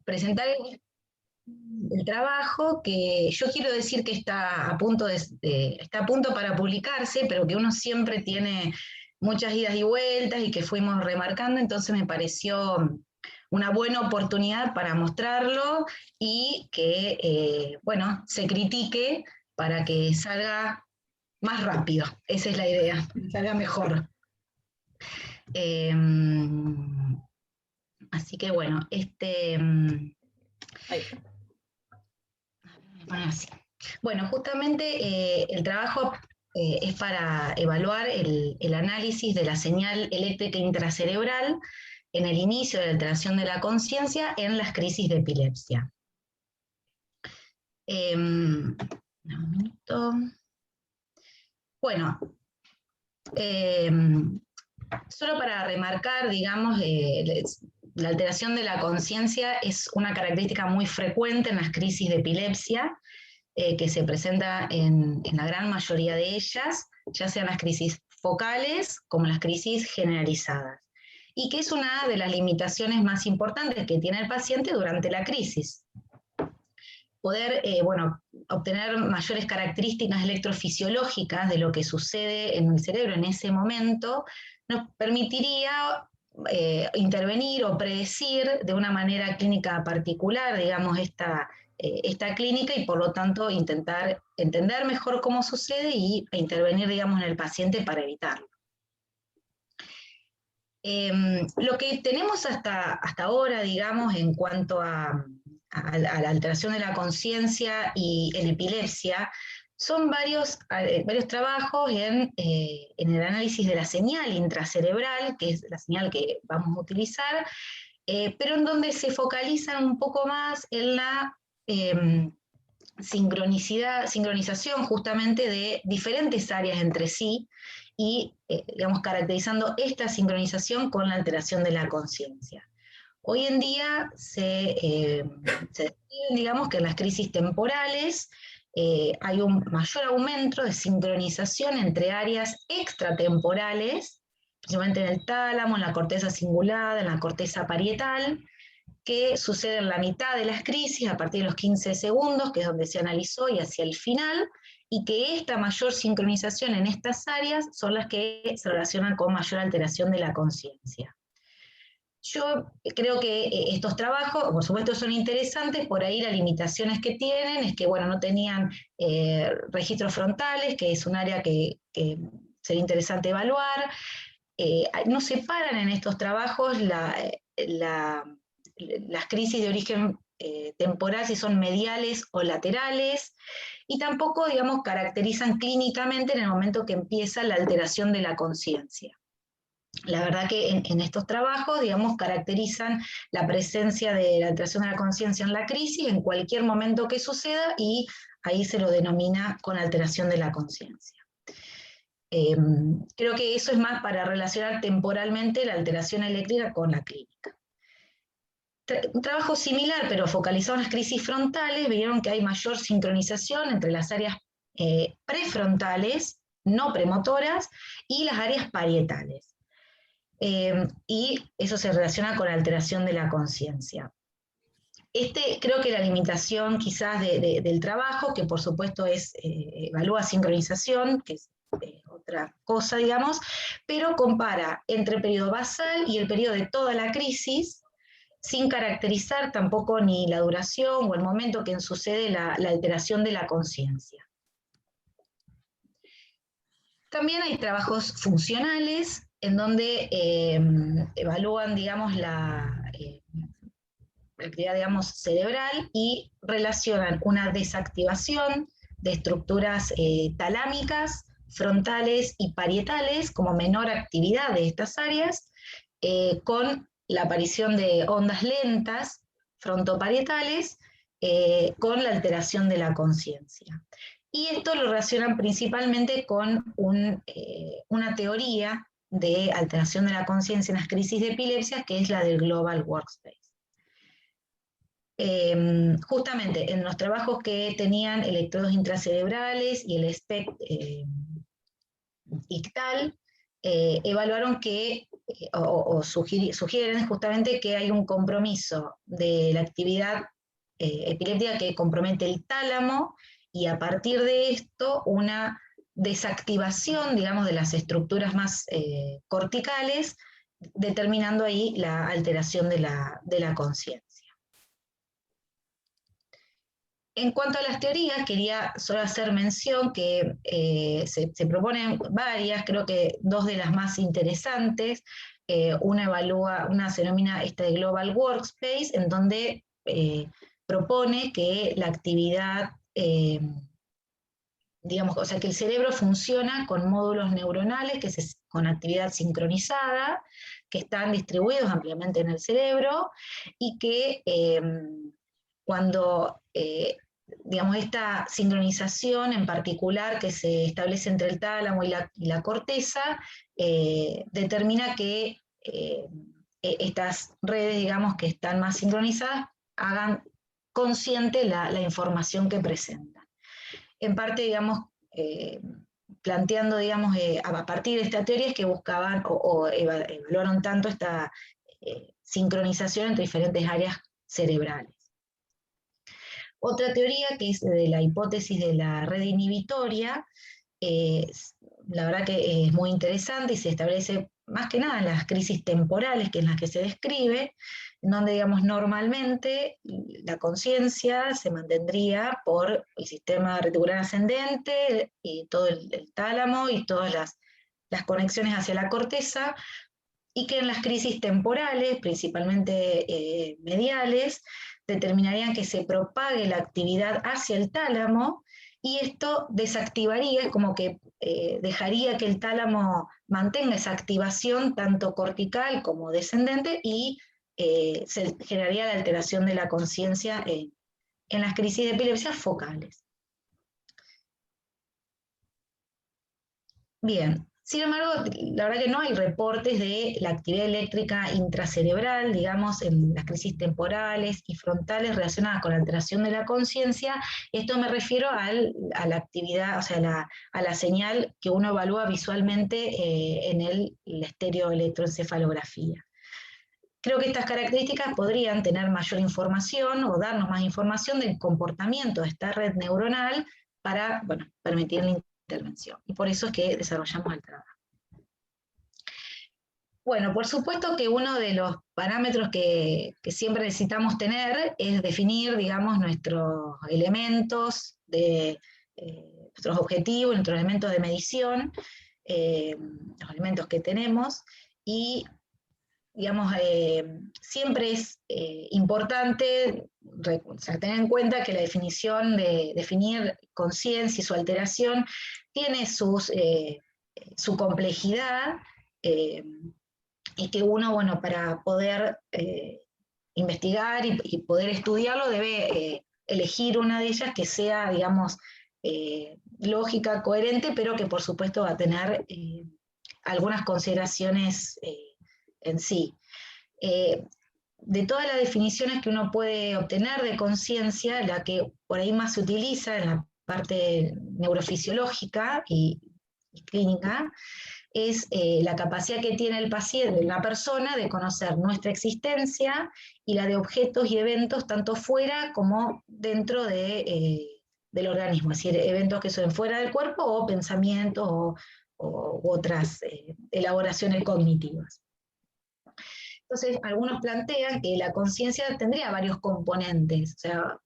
presentar el trabajo, que yo quiero decir que está a punto, está a punto para publicarse, pero que uno siempre tiene muchas idas y vueltas y que fuimos remarcando, entonces me pareció una buena oportunidad para mostrarlo y que, bueno, se critique para que salga más rápido. Esa es la idea, que salga mejor. Así que bueno, así. Bueno, justamente el trabajo es para evaluar el análisis de la señal eléctrica intracerebral en el inicio de la alteración de la conciencia en las crisis de epilepsia. Un minuto. Bueno, solo para remarcar, digamos, la alteración de la conciencia es una característica muy frecuente en las crisis de epilepsia, que se presenta en la gran mayoría de ellas, ya sean las crisis focales como las crisis generalizadas, y que es una de las limitaciones más importantes que tiene el paciente durante la crisis. Poder, bueno, obtener mayores características electrofisiológicas de lo que sucede en el cerebro en ese momento nos permitiría intervenir o predecir de una manera clínica particular, digamos, esta clínica, y por lo tanto intentar entender mejor cómo sucede e intervenir, digamos, en el paciente para evitarlo. Lo que tenemos hasta ahora, digamos, en cuanto a la alteración de la conciencia y en epilepsia, son varios trabajos en el análisis de la señal intracerebral, que es la señal que vamos a utilizar, pero en donde se focalizan un poco más en la sincronización justamente de diferentes áreas entre sí y, digamos, caracterizando esta sincronización con la alteración de la conciencia. Hoy en día se describen, digamos, que en las crisis temporales hay un mayor aumento de sincronización entre áreas extratemporales, principalmente en el tálamo, en la corteza cingulada, en la corteza parietal, que sucede en la mitad de las crisis, a partir de los 15 segundos, que es donde se analizó, y hacia el final, y que esta mayor sincronización en estas áreas son las que se relacionan con mayor alteración de la conciencia. Yo creo que estos trabajos, por supuesto, son interesantes, por ahí las limitaciones que tienen es que, bueno, no tenían registros frontales, que es un área que sería interesante evaluar. No separan en estos trabajos las crisis de origen temporal, si son mediales o laterales, y tampoco, digamos, caracterizan clínicamente en el momento que empieza la alteración de la conciencia. La verdad que en estos trabajos, digamos, caracterizan la presencia de la alteración de la conciencia en la crisis en cualquier momento que suceda, y ahí se lo denomina con alteración de la conciencia. Creo que eso es más para relacionar temporalmente la alteración eléctrica con la clínica. Un trabajo similar, pero focalizado en las crisis frontales, vieron que hay mayor sincronización entre las áreas prefrontales, no premotoras, y las áreas parietales. Y eso se relaciona con la alteración de la conciencia. Creo que la limitación quizás del trabajo, que por supuesto evalúa sincronización, que es otra cosa, digamos, pero compara entre el periodo basal y el periodo de toda la crisis, sin caracterizar tampoco ni la duración o el momento que sucede la alteración de la conciencia. También hay trabajos funcionales en donde evalúan, digamos, la actividad, digamos, cerebral, y relacionan una desactivación de estructuras talámicas, frontales y parietales como menor actividad de estas áreas, con la aparición de ondas lentas frontoparietales, con la alteración de la conciencia. Y esto lo relacionan principalmente con una teoría de alteración de la conciencia en las crisis de epilepsia, que es la del Global Workspace. Justamente en los trabajos que tenían electrodos intracerebrales y el SPECT ictal, evaluaron que sugieren justamente que hay un compromiso de la actividad epiléptica que compromete el tálamo, y a partir de esto una desactivación, digamos, de las estructuras más corticales, determinando ahí la alteración de la conciencia. En cuanto a las teorías, quería solo hacer mención que se proponen varias, creo que dos de las más interesantes. Una se denomina de Global Workspace, en donde propone que la actividad, digamos, o sea, que el cerebro funciona con módulos neuronales con actividad sincronizada, que están distribuidos ampliamente en el cerebro, y que cuando digamos, esta sincronización en particular que se establece entre el tálamo y la corteza, determina que estas redes, digamos, que están más sincronizadas, hagan consciente la información que presentan. En parte, digamos, planteando, digamos, a partir de esta teoría es que buscaban o evaluaron tanto esta sincronización entre diferentes áreas cerebrales. Otra teoría, que es de la hipótesis de la red inhibitoria, la verdad que es muy interesante y se establece más que nada en las crisis temporales, que es las que se describe, en donde, digamos, normalmente la conciencia se mantendría por el sistema reticular ascendente y todo el tálamo y todas las conexiones hacia la corteza, y que en las crisis temporales, principalmente mediales, determinarían que se propague la actividad hacia el tálamo, y esto desactivaría, es como que dejaría que el tálamo mantenga esa activación tanto cortical como descendente, y se generaría la alteración de la conciencia en las crisis de epilepsia focales. Bien, sin embargo, la verdad que no hay reportes de la actividad eléctrica intracerebral, digamos, en las crisis temporales y frontales relacionadas con la alteración de la conciencia. Esto me refiero a la actividad, o sea, a la señal que uno evalúa visualmente en la estereoelectroencefalografía. Creo que estas características podrían tener mayor información o darnos más información del comportamiento de esta red neuronal para, bueno, permitir la intervención. Y por eso es que desarrollamos el trabajo. Bueno, por supuesto que uno de los parámetros que siempre necesitamos tener es definir, digamos, nuestros elementos, nuestros objetivos, nuestros elementos de medición, los elementos que tenemos, y digamos, siempre es importante tener en cuenta que la definición de definir conciencia y su alteración tiene su complejidad, y que uno, bueno, para poder investigar y poder estudiarlo debe elegir una de ellas que sea, digamos, lógica, coherente, pero que por supuesto va a tener algunas consideraciones en sí. De todas las definiciones que uno puede obtener de conciencia, la que por ahí más se utiliza en la parte neurofisiológica y clínica, es la capacidad que tiene el paciente, la persona, de conocer nuestra existencia y la de objetos y eventos, tanto fuera como dentro del organismo, es decir, eventos que son fuera del cuerpo o pensamientos u otras elaboraciones cognitivas. Entonces, algunos plantean que la conciencia tendría varios componentes, o sea,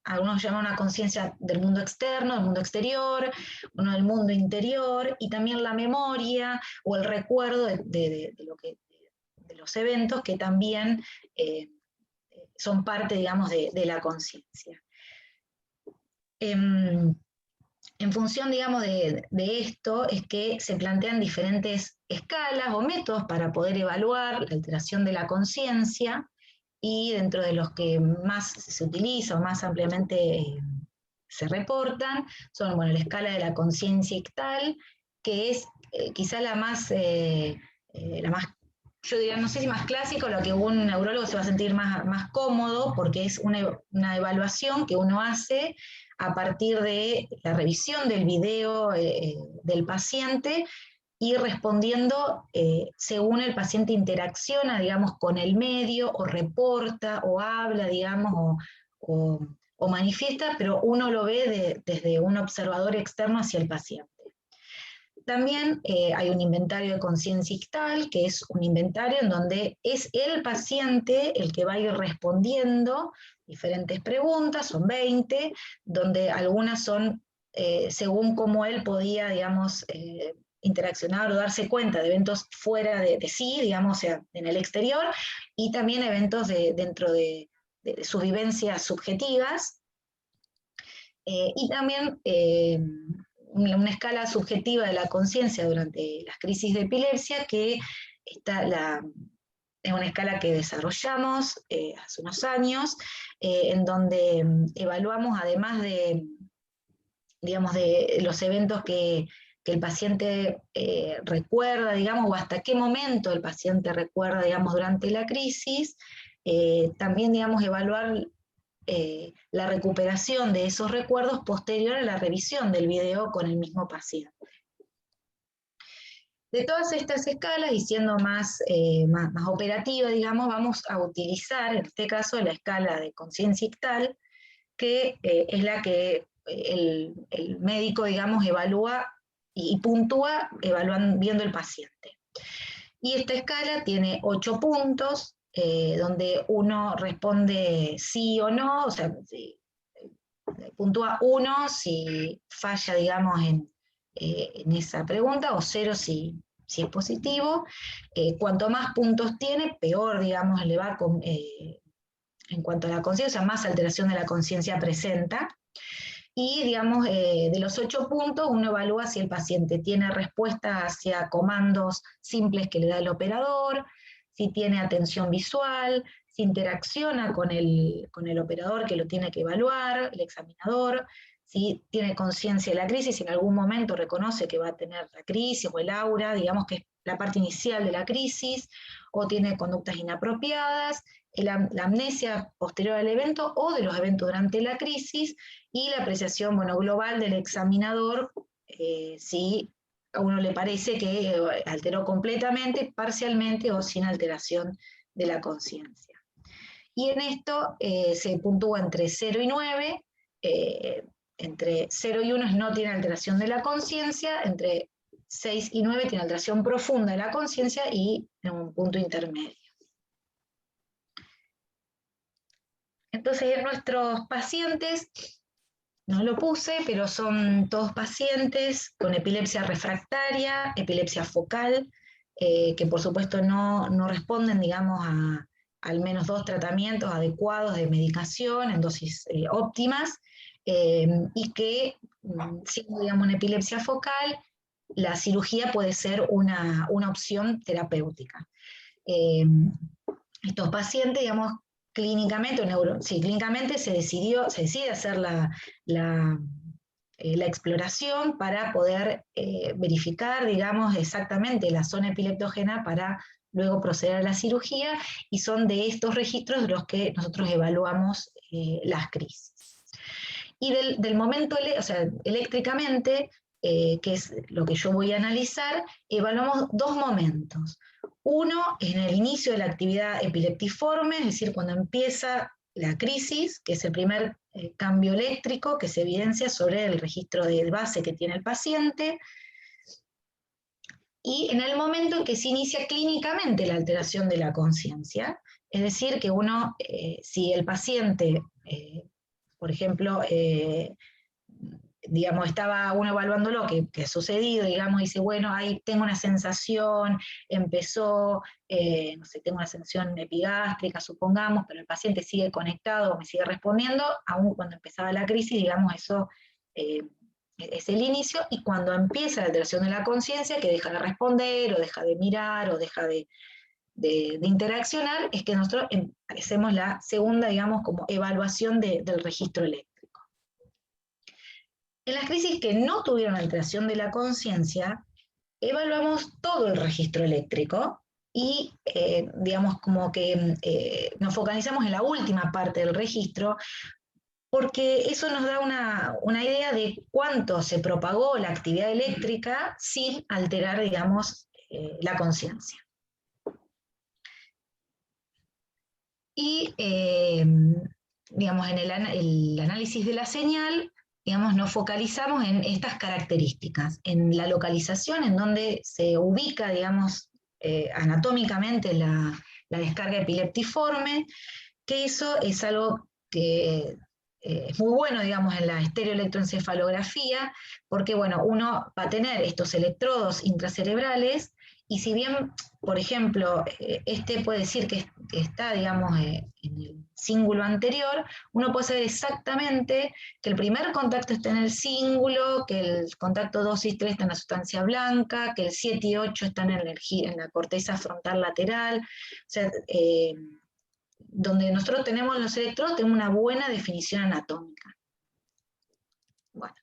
algunos llaman una conciencia del mundo externo, del mundo exterior, uno del mundo interior, y también la memoria o el recuerdo de los eventos, que también son parte, digamos, de la conciencia. En función, digamos, de esto, es que se plantean diferentes escalas o métodos para poder evaluar la alteración de la conciencia, y dentro de los que más se utiliza o más ampliamente se reportan son, bueno, la escala de la conciencia ictal, que es quizá la más, yo diría, no sé si más clásica, o la que un neurólogo se va a sentir más cómodo, porque es una evaluación que uno hace a partir de la revisión del video del paciente, ir respondiendo según el paciente interacciona, digamos, con el medio, o reporta, o habla, digamos, o manifiesta, pero uno lo ve desde un observador externo hacia el paciente. También hay un inventario de conciencia ictal, que es un inventario en donde es el paciente el que va a ir respondiendo diferentes preguntas, son 20, donde algunas son según cómo él podía, digamos, interaccionar o darse cuenta de eventos fuera de sí, digamos, o sea, en el exterior, y también eventos dentro de sus vivencias subjetivas, y también una escala subjetiva de la conciencia durante las crisis de epilepsia, que es una escala que desarrollamos hace unos años, en donde evaluamos, además de, digamos, de los eventos que el paciente recuerda, digamos, o hasta qué momento el paciente recuerda, digamos, durante la crisis, también, digamos, evaluar la recuperación de esos recuerdos posterior a la revisión del video con el mismo paciente. De todas estas escalas, y siendo más operativa, digamos, vamos a utilizar, en este caso, la escala de conciencia ictal, que es la que el médico, digamos, evalúa y puntúa viendo el paciente. Y esta escala tiene 8 puntos, donde uno responde sí o no, o sea, puntúa 1 si falla, digamos, en esa pregunta, o 0 si es positivo. Cuanto más puntos tiene, peor, digamos, le va en cuanto a la conciencia, más alteración de la conciencia presenta. Y, digamos, de los 8 puntos, uno evalúa si el paciente tiene respuesta hacia comandos simples que le da el operador, si tiene atención visual, si interacciona con el operador que lo tiene que evaluar, el examinador, si tiene conciencia de la crisis, si en algún momento reconoce que va a tener la crisis o el aura, digamos que es la parte inicial de la crisis, o tiene conductas inapropiadas, la amnesia posterior al evento o de los eventos durante la crisis, y la apreciación, bueno, global del examinador, si a uno le parece que alteró completamente, parcialmente o sin alteración de la conciencia. Y en esto se puntúa entre 0 y 9, entre 0 y 1 no tiene alteración de la conciencia, entre 6 y 9 tiene alteración profunda de la conciencia, y en un punto intermedio. Entonces, en nuestros pacientes, no lo puse, pero son todos pacientes con epilepsia refractaria, epilepsia focal, que por supuesto no responden, digamos, a al menos 2 tratamientos adecuados de medicación en dosis óptimas, y que, siendo, digamos, una epilepsia focal, la cirugía puede ser una opción terapéutica. Estos pacientes, digamos, clínicamente, clínicamente se decide hacer la exploración para poder verificar, digamos, exactamente la zona epileptógena para luego proceder a la cirugía, y son de estos registros de los que nosotros evaluamos las crisis. Y del momento, o sea, eléctricamente, que es lo que yo voy a analizar, evaluamos 2 momentos. Uno, en el inicio de la actividad epileptiforme, es decir, cuando empieza la crisis, que es el primer cambio eléctrico que se evidencia sobre el registro de base que tiene el paciente, y en el momento en que se inicia clínicamente la alteración de la conciencia, es decir, que uno, si el paciente, por ejemplo, digamos, estaba uno evaluando lo que ha sucedido, digamos, dice, bueno, ahí tengo una sensación, empezó, no sé, tengo una sensación epigástrica, supongamos, pero el paciente sigue conectado, me sigue respondiendo, aún cuando empezaba la crisis, digamos, eso es el inicio, y cuando empieza la alteración de la conciencia, que deja de responder, o deja de mirar, o deja de interaccionar, es que nosotros hacemos la segunda, digamos, como evaluación del registro eléctrico. En las crisis que no tuvieron alteración de la conciencia, evaluamos todo el registro eléctrico y, digamos, como que nos focalizamos en la última parte del registro, porque eso nos da una idea de cuánto se propagó la actividad eléctrica sin alterar, digamos, la conciencia. Y, digamos, en el análisis de la señal, digamos, nos focalizamos en estas características, en la localización, en donde se ubica, digamos, anatómicamente la descarga epileptiforme, que eso es algo que es muy bueno, digamos, en la estereoelectroencefalografía, porque, bueno, uno va a tener estos electrodos intracerebrales, y si bien, por ejemplo, este puede decir que está, digamos, en el cíngulo anterior, uno puede saber exactamente que el primer contacto está en el cíngulo, que el contacto 2 y 3 está en la sustancia blanca, que el 7 y 8 están en la corteza frontal lateral. O sea, donde nosotros tenemos los electrodos, tenemos una buena definición anatómica. Bueno,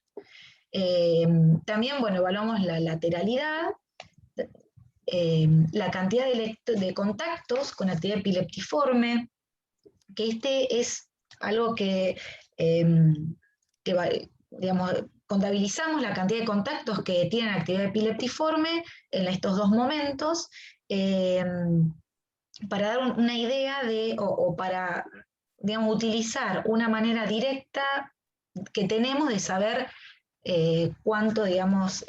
también, bueno, evaluamos la lateralidad, la cantidad de contactos con actividad epileptiforme, que este es algo que digamos, contabilizamos la cantidad de contactos que tienen actividad epileptiforme en estos dos momentos, para dar una idea de, o para, digamos, utilizar una manera directa que tenemos de saber cuánto, digamos,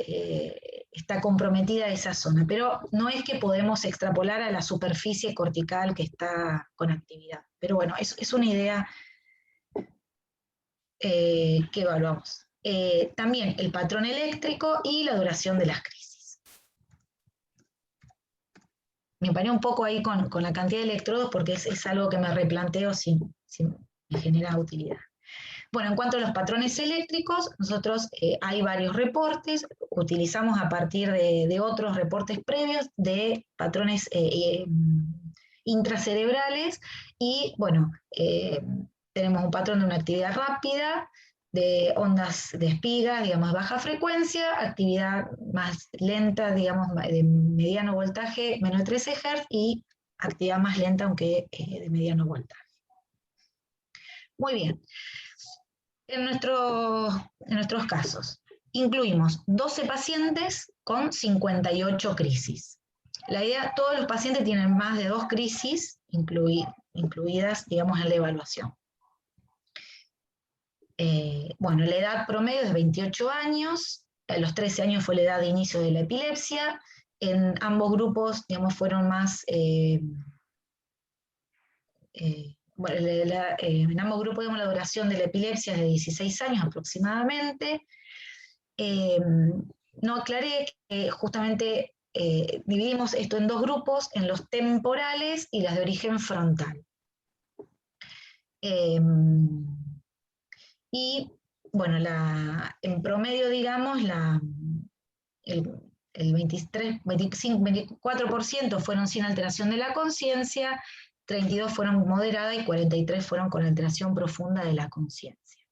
está comprometida esa zona. Pero no es que podemos extrapolar a la superficie cortical que está con actividad. Pero bueno, es una idea que evaluamos. También el patrón eléctrico y la duración de las crisis. Me paré un poco ahí con la cantidad de electrodos porque es algo que me replanteo si me genera utilidad. Bueno, en cuanto a los patrones eléctricos, nosotros hay varios reportes, utilizamos a partir de otros reportes previos de patrones intracerebrales y, bueno, tenemos un patrón de una actividad rápida, de ondas de espiga, digamos, baja frecuencia, actividad más lenta, digamos, de mediano voltaje, menos de 13 Hz, y actividad más lenta, aunque de mediano voltaje. Muy bien. En nuestros casos, incluimos 12 pacientes con 58 crisis. La idea, todos los pacientes tienen más de 2 crisis incluidas, digamos, en la evaluación. Bueno, la edad promedio es 28 años, a los 13 años fue la edad de inicio de la epilepsia. En ambos grupos, digamos, fueron más... bueno, en ambos grupos, digamos, la duración de la epilepsia es de 16 años aproximadamente. No aclaré que justamente dividimos esto en dos grupos, en los temporales y las de origen frontal. Y bueno, en promedio, digamos, el 24% fueron sin alteración de la conciencia, 32 fueron moderadas y 43 fueron con alteración profunda de la conciencia.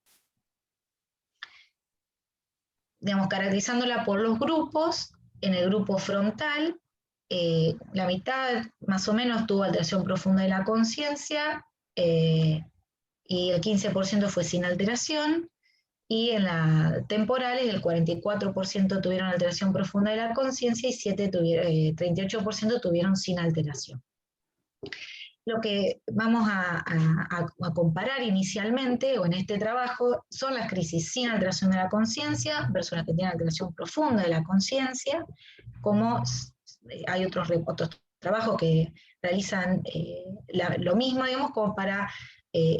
Digamos, caracterizándola por los grupos, en el grupo frontal, la mitad más o menos tuvo alteración profunda de la conciencia, y el 15% fue sin alteración, y en la temporales el 44% tuvieron alteración profunda de la conciencia y 38% tuvieron sin alteración. Lo que vamos a comparar inicialmente, o en este trabajo, son las crisis sin alteración de la conciencia versus las que tienen alteración profunda de la conciencia, como hay otros trabajos que realizan lo mismo, digamos, como para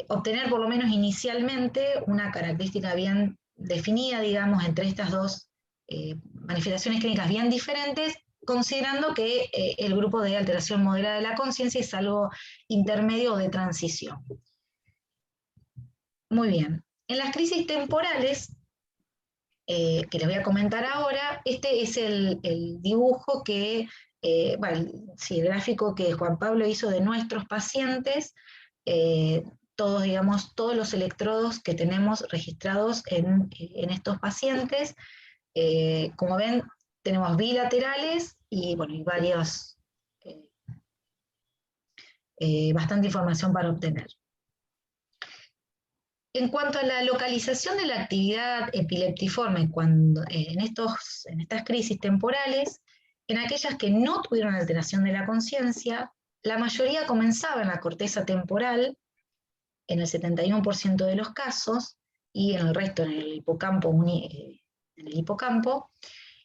obtener por lo menos inicialmente una característica bien definida, digamos, entre estas dos manifestaciones clínicas bien diferentes, considerando que el grupo de alteración moderada de la conciencia es algo intermedio o de transición. Muy bien. En las crisis temporales, que les voy a comentar ahora, este es el dibujo que, bueno, sí, el gráfico que Juan Pablo hizo de nuestros pacientes, todos, digamos, todos los electrodos que tenemos registrados en estos pacientes. Como ven, tenemos bilaterales y, bueno, y varios, bastante información para obtener. En cuanto a la localización de la actividad epileptiforme en estas crisis temporales, en aquellas que no tuvieron alteración de la conciencia, la mayoría comenzaba en la corteza temporal, en el 71% de los casos, y en el resto en el hipocampo,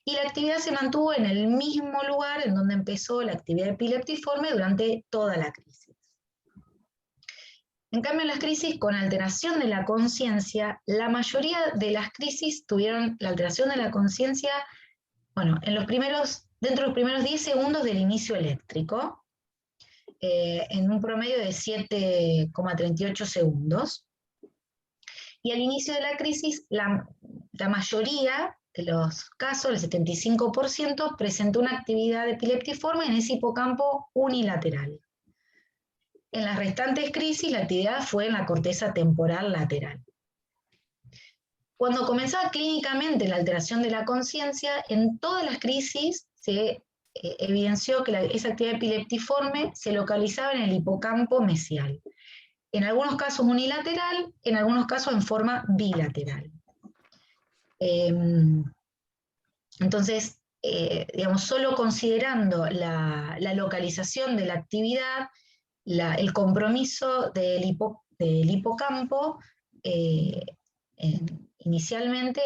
y la actividad se mantuvo en el mismo lugar en donde empezó la actividad epileptiforme durante toda la crisis. En cambio, en las crisis con alteración de la conciencia, la mayoría de las crisis tuvieron la alteración de la conciencia, bueno, dentro de los primeros 10 segundos del inicio eléctrico, en un promedio de 7,38 segundos. Y al inicio de la crisis, la mayoría de los casos, el 75%, presentó una actividad epileptiforme en ese hipocampo unilateral. En las restantes crisis, la actividad fue en la corteza temporal lateral. Cuando comenzaba clínicamente la alteración de la conciencia, en todas las crisis se evidenció que esa actividad epileptiforme se localizaba en el hipocampo mesial. En algunos casos unilateral, en algunos casos en forma bilateral. Entonces, digamos, solo considerando la localización de la actividad, el compromiso del hipocampo inicialmente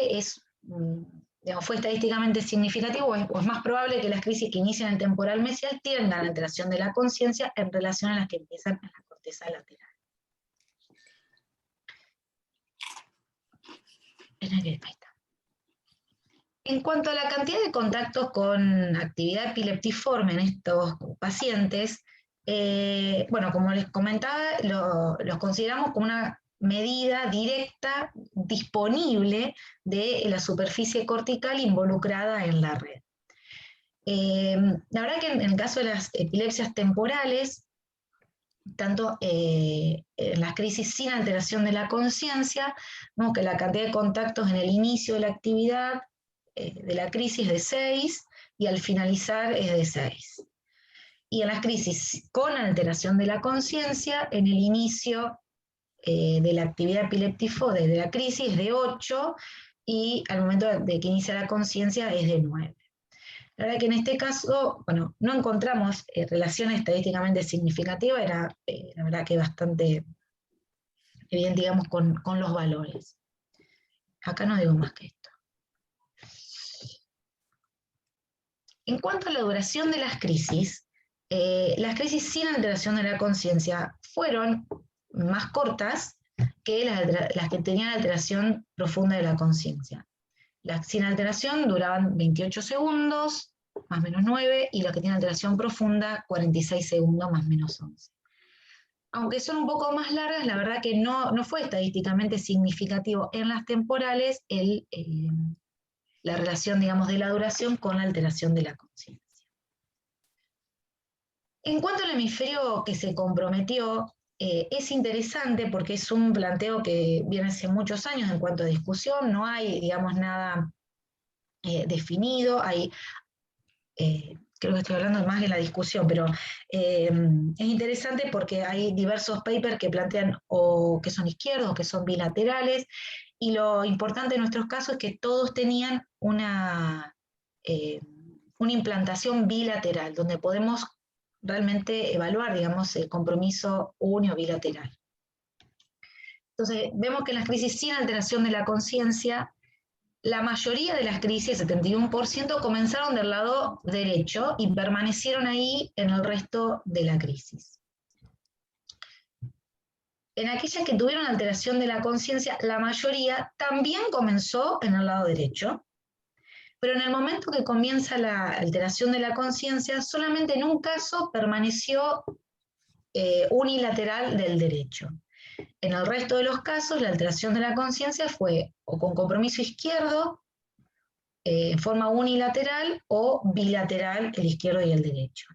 digamos, fue estadísticamente significativo, o es más probable que las crisis que inician en el temporal mesial tengan alteración de la conciencia en relación a las que empiezan en la corteza lateral. Ahí está. En cuanto a la cantidad de contactos con actividad epileptiforme en estos pacientes, bueno, como les comentaba, los consideramos como una medida directa disponible de la superficie cortical involucrada en la red. La verdad que en el caso de las epilepsias temporales, tanto en las crisis sin alteración de la conciencia, vemos que la cantidad de contactos en el inicio de la actividad de la crisis es de 6 y al finalizar es de 6. Y en las crisis con alteración de la conciencia, en el inicio de la actividad epiléptico de la crisis es de 8 y al momento de que inicia la conciencia es de 9. La verdad que en este caso, bueno, no encontramos relación estadísticamente significativa, era la verdad que bastante bien, digamos, con los valores. Acá no digo más que esto. En cuanto a la duración de las crisis sin alteración de la conciencia fueron más cortas que las que tenían alteración profunda de la conciencia. Las sin alteración duraban 28 segundos, más o menos 9, y las que tienen alteración profunda, 46 segundos, más o menos 11. Aunque son un poco más largas, la verdad que no fue estadísticamente significativo en las temporales la relación, digamos, de la duración con la alteración de la conciencia. En cuanto al hemisferio que se comprometió, es interesante porque es un planteo que viene hace muchos años en cuanto a discusión, no hay, digamos, nada definido, creo que estoy hablando más de la discusión, pero es interesante porque hay diversos papers que plantean o que son izquierdos o que son bilaterales, y lo importante en nuestros casos es que todos tenían una implantación bilateral, donde podemos realmente evaluar, digamos, el compromiso unio bilateral. Entonces, vemos que en las crisis sin alteración de la conciencia, la mayoría de las crisis, 71%, comenzaron del lado derecho y permanecieron ahí en el resto de la crisis. En aquellas que tuvieron alteración de la conciencia, la mayoría también comenzó en el lado derecho, pero en el momento que comienza la alteración de la conciencia, solamente en un caso permaneció unilateral del derecho. En el resto de los casos, la alteración de la conciencia fue o con compromiso izquierdo, en forma unilateral, o bilateral, el izquierdo y el derecho.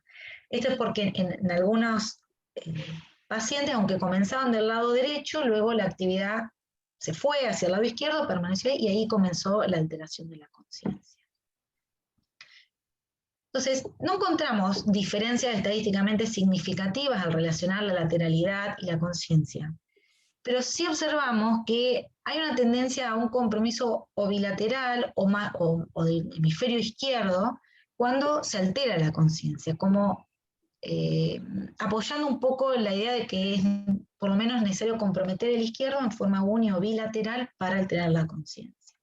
Esto es porque en algunos pacientes, aunque comenzaban del lado derecho, luego la actividad se fue hacia el lado izquierdo, permaneció ahí, y ahí comenzó la alteración de la conciencia. Entonces, no encontramos diferencias estadísticamente significativas al relacionar la lateralidad y la conciencia. pero sí observamos que hay una tendencia a un compromiso o bilateral o del hemisferio izquierdo cuando se altera la conciencia, como apoyando un poco la idea de que es por lo menos necesario comprometer el izquierdo en forma uni o bilateral para alterar la conciencia.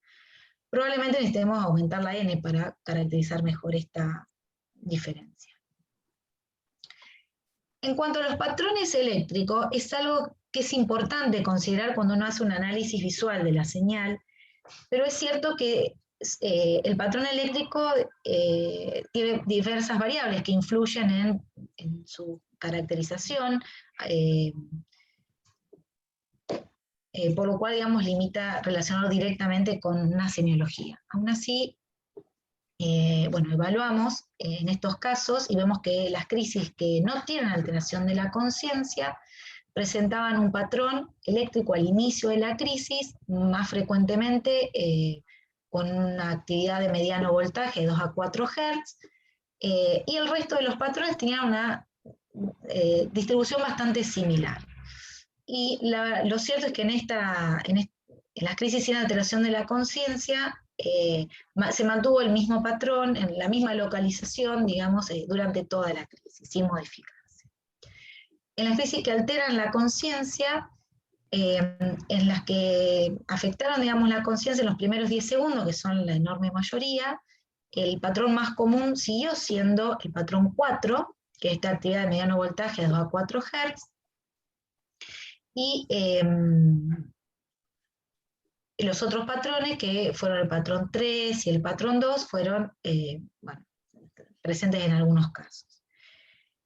Probablemente necesitemos aumentar la N para caracterizar mejor esta diferencia. En cuanto a los patrones eléctricos, es algo que es importante considerar cuando uno hace un análisis visual de la señal, pero es cierto que el patrón eléctrico tiene diversas variables que influyen en su caracterización, por lo cual, digamos, limita relacionarlo directamente con una semiología. Aún así, bueno, evaluamos en estos casos y vemos que las crisis que no tienen alteración de la conciencia presentaban un patrón eléctrico al inicio de la crisis, más frecuentemente con una actividad de mediano voltaje de 2 a 4 Hz, y el resto de los patrones tenían una distribución bastante similar. Y lo cierto es que en las crisis sin alteración de la conciencia se mantuvo el mismo patrón, en la misma localización, digamos, durante toda la crisis, sin modificarse. En las crisis que alteran la conciencia, en las que afectaron, digamos, la conciencia en los primeros 10 segundos, que son la enorme mayoría, el patrón más común siguió siendo el patrón 4, que es esta actividad de mediano voltaje de 2 a 4 Hz, y los otros patrones, que fueron el patrón 3 y el patrón 2, fueron bueno, presentes en algunos casos.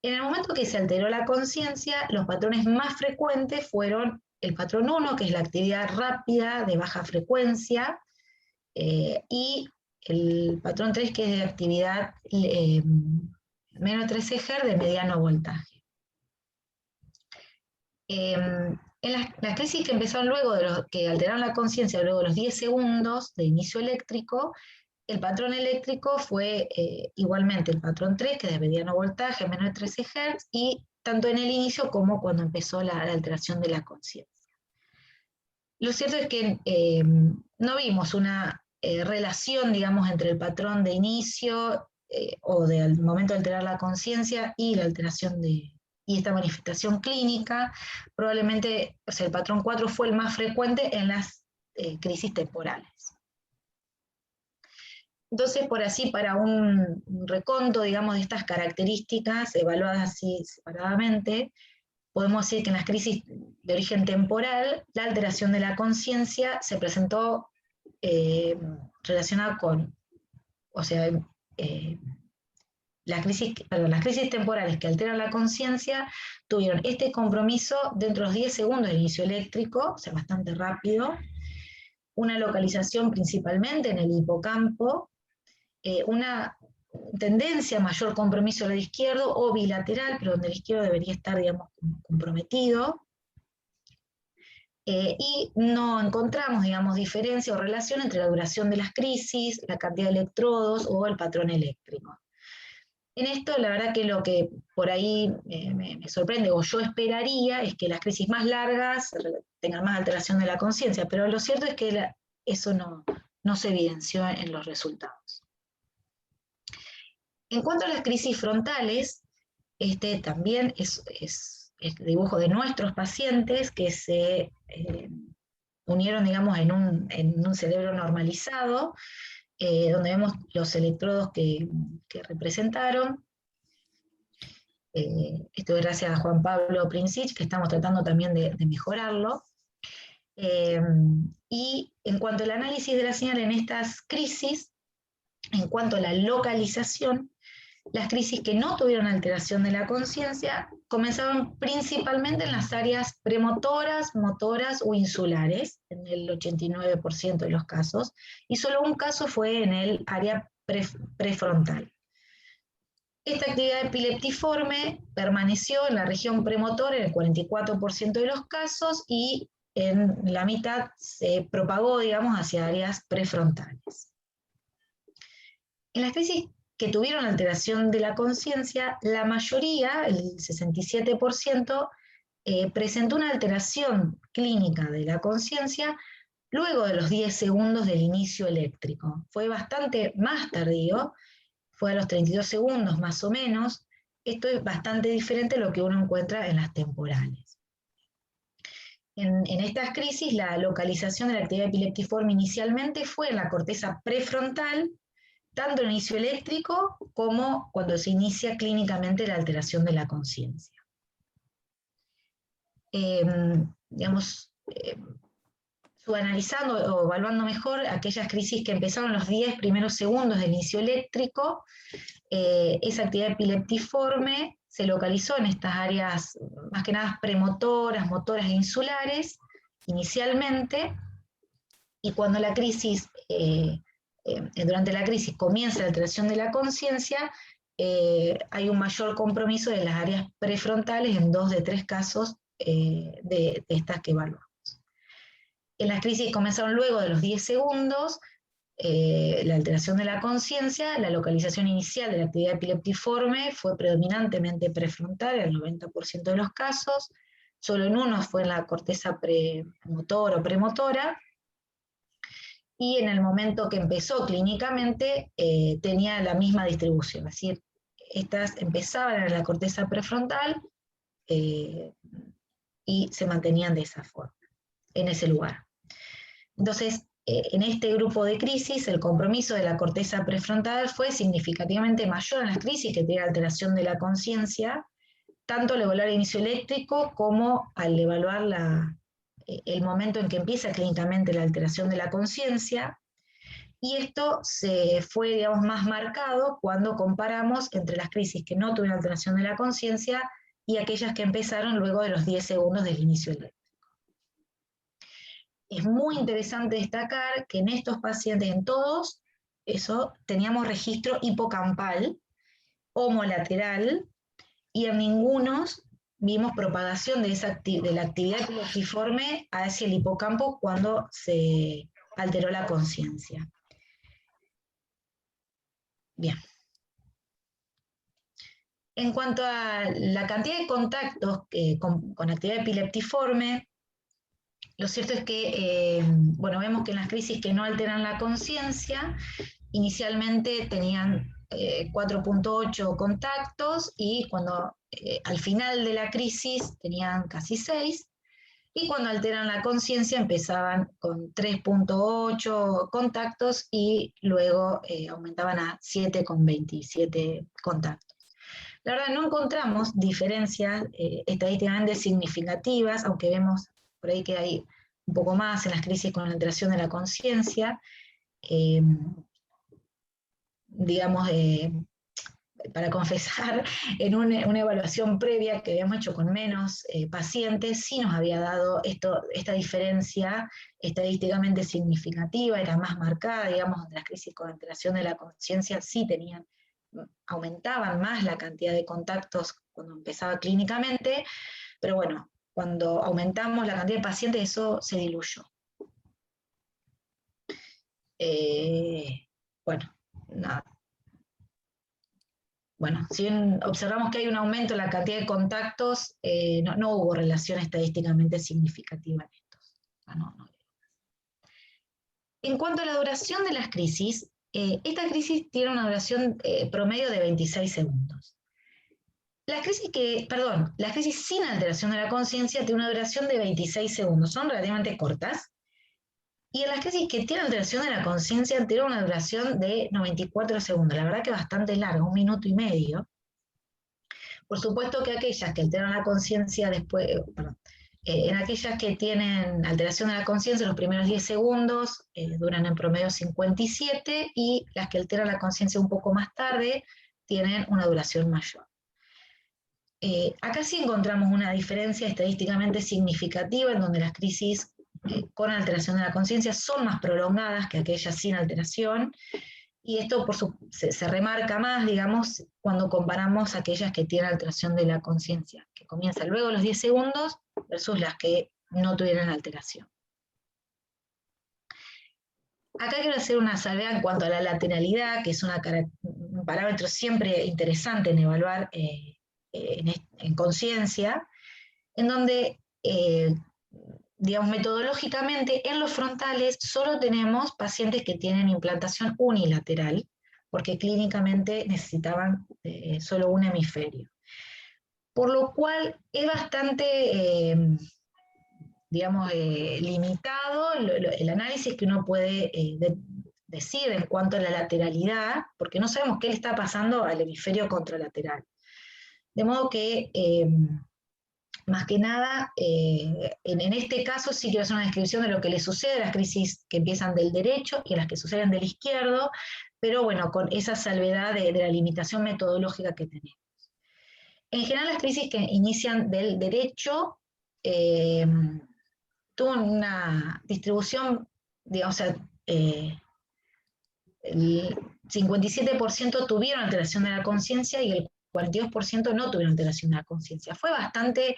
En el momento que se alteró la conciencia, los patrones más frecuentes fueron el patrón 1, que es la actividad rápida de baja frecuencia, y el patrón 3, que es de actividad menos 13 Hz de mediano voltaje. En las crisis que empezaron luego de los que alteraron la conciencia, luego de los 10 segundos de inicio eléctrico, el patrón eléctrico fue igualmente el patrón 3, que es de mediano voltaje, menos de 13 Hz, y tanto en el inicio como cuando empezó la alteración de la conciencia. Lo cierto es que no vimos una relación, digamos, entre el patrón de inicio o del momento de alterar la conciencia y la alteración y esta manifestación clínica. Probablemente, o sea, el patrón 4 fue el más frecuente en las crisis temporales. Entonces, por así, para un reconto, digamos, de estas características evaluadas así separadamente, podemos decir que en las crisis de origen temporal, la alteración de la conciencia se presentó relacionada con, o sea, las crisis temporales que alteran la conciencia tuvieron este compromiso dentro de los 10 segundos del inicio eléctrico, o sea, bastante rápido, una localización principalmente en el hipocampo, una tendencia a mayor compromiso del lado izquierdo o bilateral, pero donde el izquierdo debería estar, digamos, comprometido, y no encontramos, digamos, diferencia o relación entre la duración de las crisis, la cantidad de electrodos o el patrón eléctrico. En esto, la verdad que lo que por ahí me sorprende o yo esperaría es que las crisis más largas tengan más alteración de la conciencia, pero lo cierto es que eso no se evidenció en los resultados. En cuanto a las crisis frontales, este también es el dibujo de nuestros pacientes que se unieron, digamos, en un cerebro normalizado, donde vemos los electrodos que representaron. Esto es gracias a Juan Pablo Princich, que estamos tratando también de mejorarlo. Y en cuanto al análisis de la señal en estas crisis, en cuanto a la localización, las crisis que no tuvieron alteración de la conciencia comenzaban principalmente en las áreas premotoras, motoras o insulares, en el 89% de los casos, y solo un caso fue en el área prefrontal. Esta actividad epileptiforme permaneció en la región premotora en el 44% de los casos y en la mitad se propagó, digamos, hacia áreas prefrontales. En las crisis que tuvieron alteración de la conciencia, la mayoría, el 67%, presentó una alteración clínica de la conciencia luego de los 10 segundos del inicio eléctrico. Fue bastante más tardío, fue a los 32 segundos más o menos. Esto es bastante diferente a lo que uno encuentra en las temporales. En estas crisis, la localización de la actividad epileptiforme inicialmente fue en la corteza prefrontal, tanto en el inicio eléctrico como cuando se inicia clínicamente la alteración de la conciencia. Subanalizando o evaluando mejor aquellas crisis que empezaron los 10 primeros segundos del inicio eléctrico, esa actividad epileptiforme se localizó en estas áreas más que nada premotoras, motoras e insulares inicialmente, y cuando la crisis, durante la crisis comienza la alteración de la conciencia, hay un mayor compromiso de las áreas prefrontales en 2 de 3 casos de estas que evaluamos. En las crisis que comenzaron luego de los 10 segundos, la alteración de la conciencia, la localización inicial de la actividad epileptiforme fue predominantemente prefrontal, en el 90% de los casos, solo en uno fue en la corteza premotora o premotora, y en el momento que empezó clínicamente tenía la misma distribución, es decir, estas empezaban en la corteza prefrontal y se mantenían de esa forma, en ese lugar. Entonces, en este grupo de crisis, el compromiso de la corteza prefrontal fue significativamente mayor en las crisis que tiene alteración de la conciencia, tanto al evaluar el inicio eléctrico como al evaluar el momento en que empieza clínicamente la alteración de la conciencia, y esto se fue, digamos, más marcado cuando comparamos entre las crisis que no tuvieron alteración de la conciencia y aquellas que empezaron luego de los 10 segundos del inicio eléctrico. Es muy interesante destacar que en estos pacientes, en todos, teníamos registro hipocampal, homolateral, y en ningunos vimos propagación de la actividad epileptiforme hacia el hipocampo cuando se alteró la conciencia. Bien. En cuanto a la cantidad de contactos con actividad epileptiforme, lo cierto es que, vemos que en las crisis que no alteran la conciencia, inicialmente tenían 4.8 contactos y cuando al final de la crisis tenían casi 6, y cuando alteran la conciencia empezaban con 3.8 contactos y luego aumentaban a 7,27 contactos. La verdad no encontramos diferencias estadísticamente significativas, aunque vemos por ahí que hay un poco más en las crisis con la alteración de la conciencia. Para confesar, en una evaluación previa que habíamos hecho con menos pacientes, sí nos había dado esta diferencia estadísticamente significativa, era más marcada, digamos, donde las crisis con alteración de la conciencia sí aumentaban más la cantidad de contactos cuando empezaba clínicamente, pero bueno, cuando aumentamos la cantidad de pacientes, eso se diluyó. Nada. Bueno, si bien observamos que hay un aumento en la cantidad de contactos, no hubo relación estadísticamente significativa en estos. En cuanto a la duración de las crisis, esta crisis tiene una duración promedio de 26 segundos. Las crisis sin alteración de la conciencia tienen una duración de 26 segundos, son relativamente cortas. Y en las crisis que tienen alteración de la conciencia tienen una duración de 94 segundos, la verdad que bastante larga, 1 minuto y medio. Por supuesto que aquellas que alteran la conciencia después, en aquellas que tienen alteración de la conciencia, los primeros 10 segundos duran en promedio 57, y las que alteran la conciencia un poco más tarde tienen una duración mayor. Acá sí encontramos una diferencia estadísticamente significativa en donde las crisis con alteración de la conciencia son más prolongadas que aquellas sin alteración, y esto se remarca más, digamos, cuando comparamos aquellas que tienen alteración de la conciencia, que comienzan luego de los 10 segundos versus las que no tuvieron alteración. Acá quiero hacer una salvedad en cuanto a la lateralidad, que es un parámetro siempre interesante en evaluar en conciencia, en donde digamos, metodológicamente, en los frontales solo tenemos pacientes que tienen implantación unilateral, porque clínicamente necesitaban solo un hemisferio. Por lo cual es bastante, digamos, limitado el análisis que uno puede decir en cuanto a la lateralidad, porque no sabemos qué le está pasando al hemisferio contralateral. De modo que, más que nada, en este caso sí quiero hacer una descripción de lo que le sucede a las crisis que empiezan del derecho y a las que suceden del izquierdo, pero bueno, con esa salvedad de la limitación metodológica que tenemos. En general, las crisis que inician del derecho tuvo una distribución, digamos, o sea, el 57% tuvieron alteración de la conciencia y el 42% no tuvieron alteración de la conciencia. Fue bastante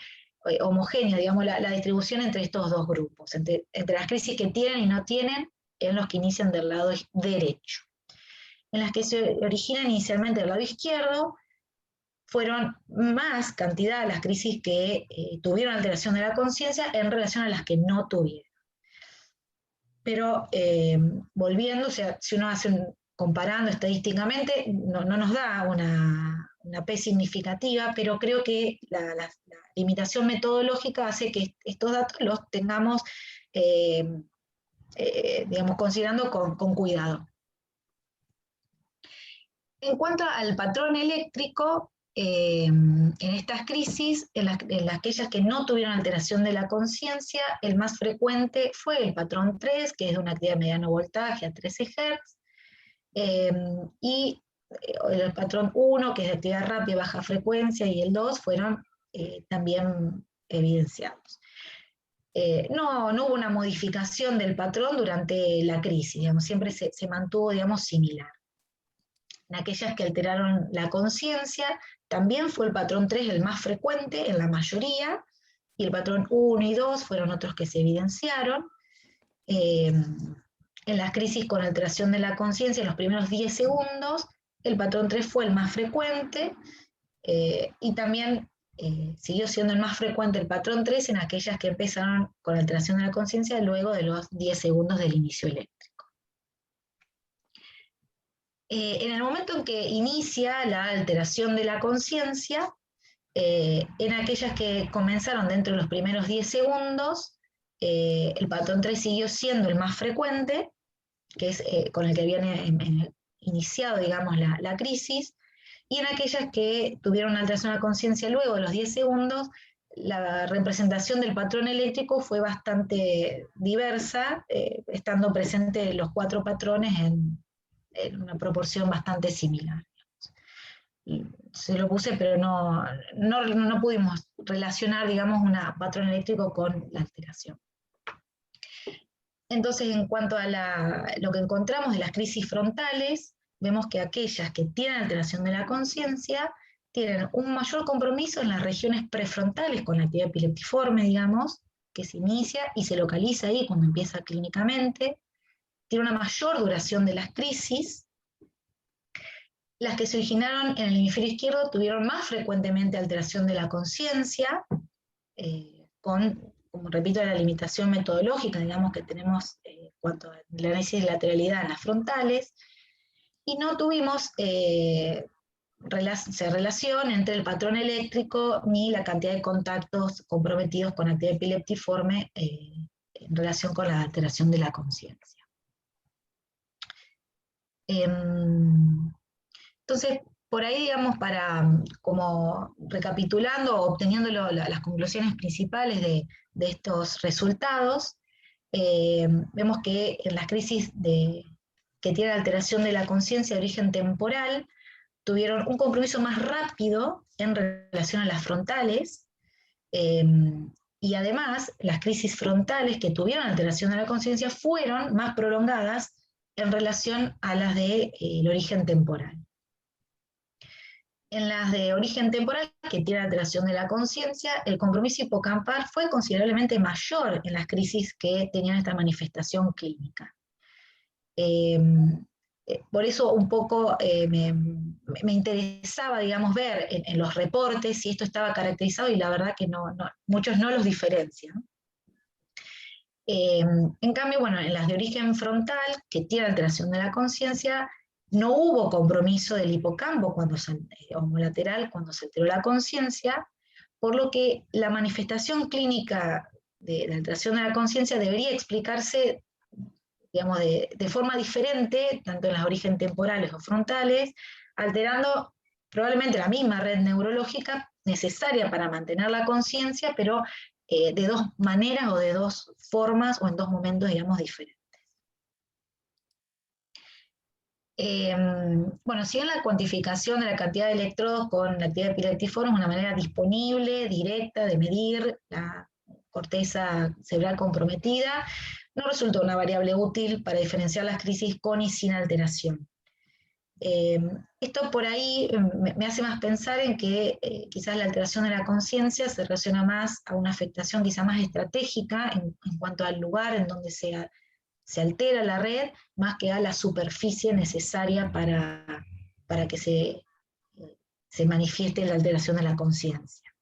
homogénea, digamos, la distribución entre estos dos grupos, entre las crisis que tienen y no tienen, en los que inician del lado derecho. En las que se originan inicialmente del lado izquierdo, fueron más cantidad las crisis que tuvieron alteración de la conciencia en relación a las que no tuvieron. Pero volviendo, o sea, si uno hace comparando estadísticamente, no nos da una P significativa, pero creo que la limitación metodológica hace que estos datos los tengamos, digamos, considerando con cuidado. En cuanto al patrón eléctrico, en estas crisis, en aquellas que no tuvieron alteración de la conciencia, el más frecuente fue el patrón 3, que es de una actividad de mediano voltaje a 13 Hz, y el patrón 1, que es de actividad rápida, baja frecuencia, y el 2 fueron también evidenciados. No hubo una modificación del patrón durante la crisis, digamos, siempre se mantuvo, digamos, similar. En aquellas que alteraron la conciencia, también fue el patrón 3 el más frecuente en la mayoría, y el patrón 1 y 2 fueron otros que se evidenciaron. En las crisis con alteración de la conciencia, en los primeros 10 segundos, el patrón 3 fue el más frecuente, y también siguió siendo el más frecuente el patrón 3 en aquellas que empezaron con alteración de la conciencia luego de los 10 segundos del inicio eléctrico. En el momento en que inicia la alteración de la conciencia, en aquellas que comenzaron dentro de los primeros 10 segundos, el patrón 3 siguió siendo el más frecuente, que es con el que habían iniciado, digamos, la crisis, y en aquellas que tuvieron una alteración de la conciencia luego de los 10 segundos, la representación del patrón eléctrico fue bastante diversa, estando presentes los 4 patrones en una proporción bastante similar. Se lo puse, pero no pudimos relacionar, digamos, un patrón eléctrico con la alteración. Entonces, en cuanto a lo que encontramos de las crisis frontales, vemos que aquellas que tienen alteración de la conciencia tienen un mayor compromiso en las regiones prefrontales con la actividad epileptiforme, digamos, que se inicia y se localiza ahí cuando empieza clínicamente, tiene una mayor duración de las crisis. Las que se originaron en el hemisferio izquierdo tuvieron más frecuentemente alteración de la conciencia, con, como repito, la limitación metodológica, digamos, que tenemos en cuanto al análisis de lateralidad en las frontales, y no tuvimos relación entre el patrón eléctrico ni la cantidad de contactos comprometidos con actividad epileptiforme en relación con la alteración de la conciencia. Entonces, por ahí, digamos, como recapitulando o obteniendo las conclusiones principales de estos resultados, vemos que en las crisis que tienen alteración de la conciencia de origen temporal, tuvieron un compromiso más rápido en relación a las frontales, y además las crisis frontales que tuvieron alteración de la conciencia fueron más prolongadas en relación a las del origen temporal. En las de origen temporal, que tienen alteración de la conciencia, el compromiso hipocampal fue considerablemente mayor en las crisis que tenían esta manifestación clínica. Por eso un poco me interesaba, digamos, ver en los reportes si esto estaba caracterizado, y la verdad que muchos no los diferencian. En cambio, bueno, en las de origen frontal, que tiene alteración de la conciencia, no hubo compromiso del hipocampo homolateral cuando se alteró la conciencia, por lo que la manifestación clínica de la alteración de la conciencia debería explicarse, digamos, de forma diferente, tanto en las origen temporales o frontales, alterando probablemente la misma red neurológica necesaria para mantener la conciencia, pero de dos maneras o de dos formas o en dos momentos, digamos, diferentes. Bueno, si bien la cuantificación de la cantidad de electrodos con la actividad epiléptiforme es una manera disponible, directa, de medir la corteza cerebral comprometida, no resulta una variable útil para diferenciar las crisis con y sin alteración. Esto por ahí me hace más pensar en que quizás la alteración de la conciencia se relaciona más a una afectación quizá más estratégica en cuanto al lugar en donde se altera la red, más que a la superficie necesaria para que se manifieste la alteración de la conciencia.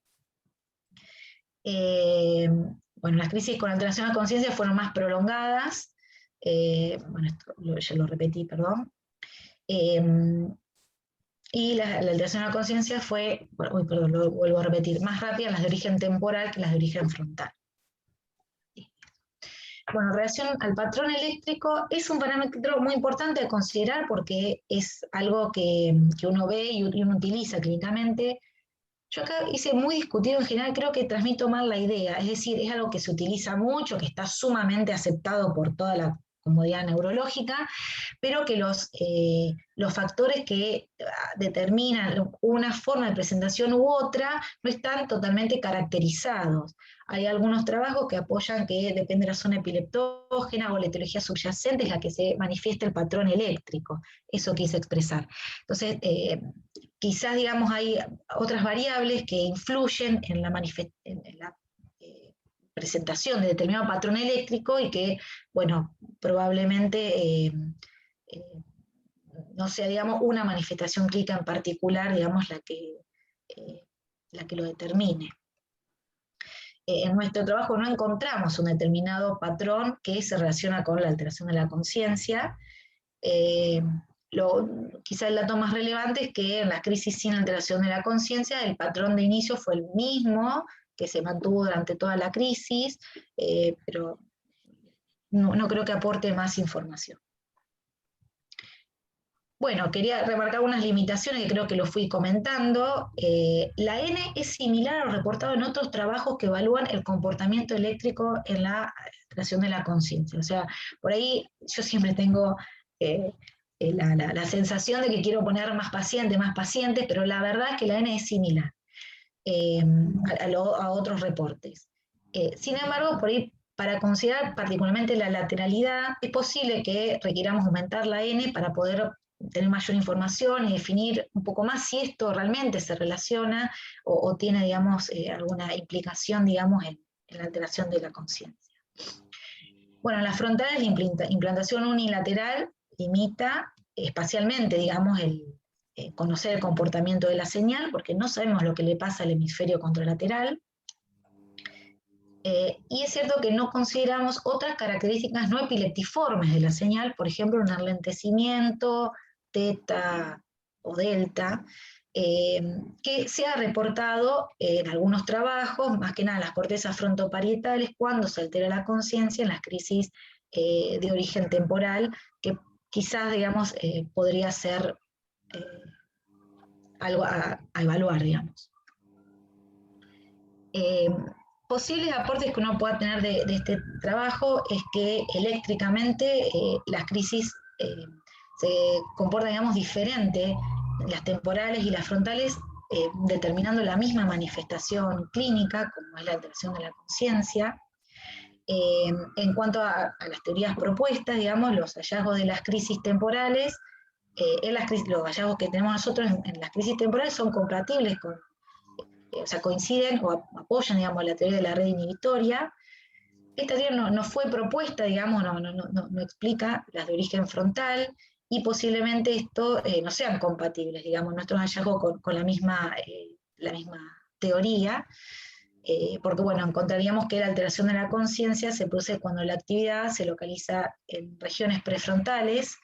Bueno, las crisis con alteración de la conciencia fueron más prolongadas, bueno, esto ya lo repetí, perdón, y la alteración de la conciencia fue, perdón, lo vuelvo a repetir, más rápida en las de origen temporal que las de origen frontal. Bueno, en relación al patrón eléctrico, es un parámetro muy importante a considerar porque es algo que uno ve y uno utiliza clínicamente. Yo acá hice muy discutido en general, creo que transmito mal la idea, es decir, es algo que se utiliza mucho, que está sumamente aceptado por toda la comunidad neurológica, pero que los factores que determinan una forma de presentación u otra no están totalmente caracterizados. Hay algunos trabajos que apoyan que depende de la zona epileptógena o la etiología subyacente es la que se manifiesta el patrón eléctrico. Eso quise expresar. Entonces, quizás, digamos, hay otras variables que influyen en la presentación de determinado patrón eléctrico y que, bueno, probablemente no sea, digamos, una manifestación clínica en particular, digamos, la que lo determine. En nuestro trabajo no encontramos un determinado patrón que se relaciona con la alteración de la conciencia. Quizá el dato más relevante es que en las crisis sin alteración de la conciencia el patrón de inicio fue el mismo, que se mantuvo durante toda la crisis, pero no creo que aporte más información. Bueno, quería remarcar unas limitaciones que creo que lo fui comentando. La N es similar a lo reportado en otros trabajos que evalúan el comportamiento eléctrico en la alteración de la conciencia. O sea, por ahí yo siempre tengo la sensación de que quiero poner más pacientes, pero la verdad es que la N es similar a otros reportes. Sin embargo, por ahí, para considerar particularmente la lateralidad, es posible que requiramos aumentar la N para poder tener mayor información y definir un poco más si esto realmente se relaciona o tiene, digamos, alguna implicación, digamos, en la alteración de la conciencia. Bueno, en las frontales la implantación unilateral limita espacialmente, digamos, conocer el comportamiento de la señal, porque no sabemos lo que le pasa al hemisferio contralateral. Y es cierto que no consideramos otras características no epileptiformes de la señal, por ejemplo, un enlentecimiento, teta o delta, que se ha reportado en algunos trabajos, más que nada en las cortezas frontoparietales, cuando se altera la conciencia en las crisis de origen temporal, que quizás, digamos, podría ser algo a evaluar, digamos. Posibles aportes que uno pueda tener de este trabajo es que eléctricamente las crisis se comportan, digamos, diferente, las temporales y las frontales, determinando la misma manifestación clínica, como es la alteración de la conciencia. En cuanto a las teorías propuestas, digamos, los hallazgos de las crisis temporales, los hallazgos que tenemos nosotros en las crisis temporales son compatibles con, o sea, coinciden o apoyan, digamos, la teoría de la red inhibitoria. Esta teoría no fue propuesta, digamos, no explica las de origen frontal, y posiblemente esto no sean compatibles, digamos, nuestros hallazgos con la misma teoría. porque bueno, encontraríamos que la alteración de la conciencia se produce cuando la actividad se localiza en regiones prefrontales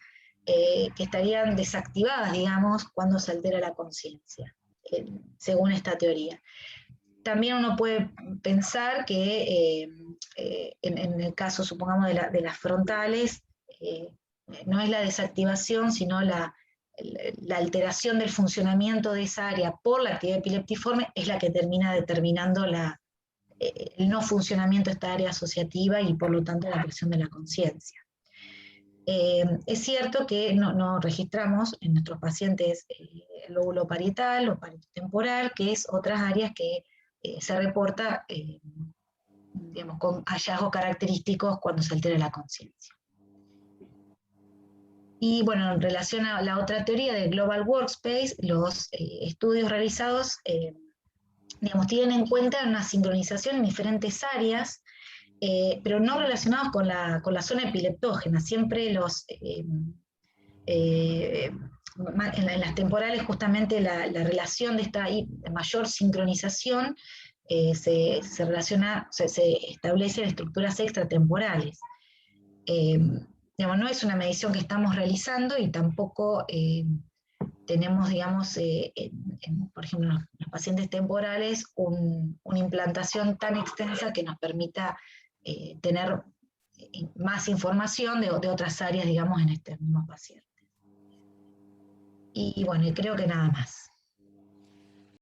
que estarían desactivadas, digamos, cuando se altera la conciencia, según esta teoría. También uno puede pensar que en el caso, supongamos, de las frontales, no es la desactivación, sino la alteración del funcionamiento de esa área por la actividad epileptiforme es la que termina determinando el no funcionamiento de esta área asociativa y por lo tanto la alteración de la conciencia. Es cierto que no registramos en nuestros pacientes el lóbulo parietal o parieto-temporal, que es otras áreas que se reporta digamos, con hallazgos característicos cuando se altera la conciencia. Y bueno, en relación a la otra teoría de Global Workspace, los estudios realizados digamos, tienen en cuenta una sincronización en diferentes áreas, pero no relacionados con la zona epileptógena. Siempre en las temporales justamente la relación de esta mayor sincronización se establece en estructuras extratemporales. Digamos, no es una medición que estamos realizando y tampoco tenemos, digamos, por ejemplo, en los pacientes temporales, una implantación tan extensa que nos permita tener más información de otras áreas, digamos, en este mismo paciente. Y bueno, creo que nada más.